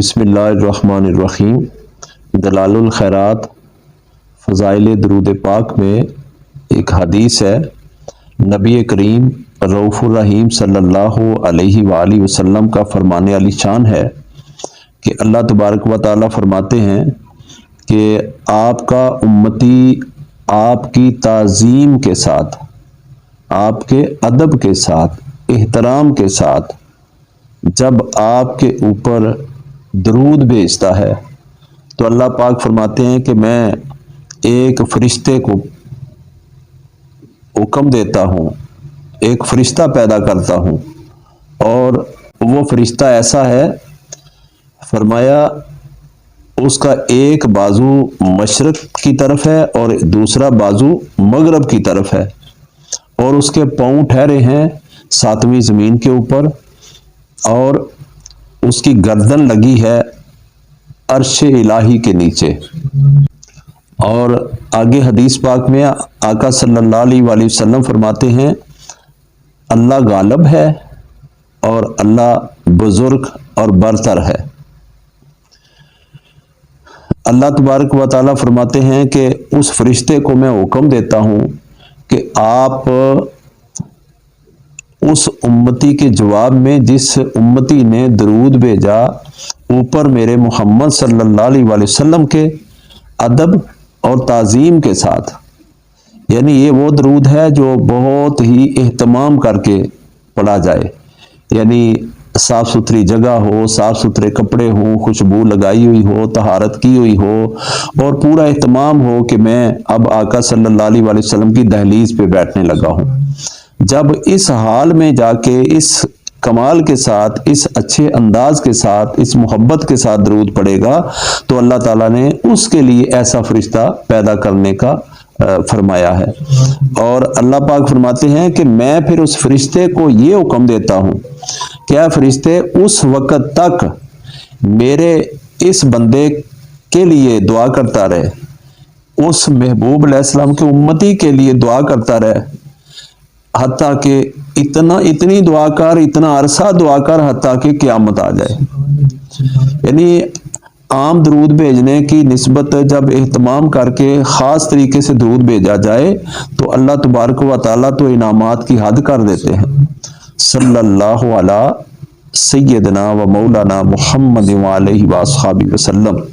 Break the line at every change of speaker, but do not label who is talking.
بسم اللہ الرحمن الرحیم۔ دلال الخیرات فضائل درود پاک میں ایک حدیث ہے، نبی کریم رؤوف الرحیم صلی اللہ علیہ وآلہ وسلم کا فرمانے علی شان ہے کہ اللہ تبارک و تعالی فرماتے ہیں کہ آپ کا امتی آپ کی تعظیم کے ساتھ، آپ کے ادب کے ساتھ، احترام کے ساتھ جب آپ کے اوپر درود بھیجتا ہے تو اللہ پاک فرماتے ہیں کہ میں ایک فرشتے کو حکم دیتا ہوں، ایک فرشتہ پیدا کرتا ہوں، اور وہ فرشتہ ایسا ہے، فرمایا اس کا ایک بازو مشرق کی طرف ہے اور دوسرا بازو مغرب کی طرف ہے، اور اس کے پاؤں ٹھہرے ہیں ساتویں زمین کے اوپر، اور اس کی گردن لگی ہے عرش الہی کے نیچے۔ اور آگے حدیث پاک میں آقا صلی اللہ علیہ وآلہ وسلم فرماتے ہیں اللہ غالب ہے اور اللہ بزرگ اور برتر ہے۔ اللہ تبارک و تعالیٰ فرماتے ہیں کہ اس فرشتے کو میں حکم دیتا ہوں کہ آپ اس امتی کے جواب میں جس امتی نے درود بھیجا اوپر میرے محمد صلی اللہ علیہ وآلہ وسلم کے ادب اور تعظیم کے ساتھ، یعنی یہ وہ درود ہے جو بہت ہی اہتمام کر کے پڑھا جائے، یعنی صاف ستھری جگہ ہو، صاف ستھرے کپڑے ہوں، خوشبو لگائی ہوئی ہو، طہارت کی ہوئی ہو، اور پورا اہتمام ہو کہ میں اب آقا صلی اللہ علیہ وآلہ وسلم کی دہلیز پہ بیٹھنے لگا ہوں۔ جب اس حال میں جا کے اس کمال کے ساتھ، اس اچھے انداز کے ساتھ، اس محبت کے ساتھ درود پڑے گا تو اللہ تعالیٰ نے اس کے لیے ایسا فرشتہ پیدا کرنے کا فرمایا ہے۔ اور اللہ پاک فرماتے ہیں کہ میں پھر اس فرشتے کو یہ حکم دیتا ہوں کہ اے فرشتے اس وقت تک میرے اس بندے کے لیے دعا کرتا رہے، اس محبوب علیہ السلام کے امتی کے لیے دعا کرتا رہے، حتیٰ کہ اتنی دعا کر، اتنا عرصہ دعا کر حتیٰ کہ قیامت آ جائے۔ یعنی عام درود بھیجنے کی نسبت جب اہتمام کر کے خاص طریقے سے درود بھیجا جائے تو اللہ تبارک و تعالیٰ تو انعامات کی حد کر دیتے ہیں۔ صلی اللہ علی سیدنا و مولانا محمد و علیہ وآلہ وسلم۔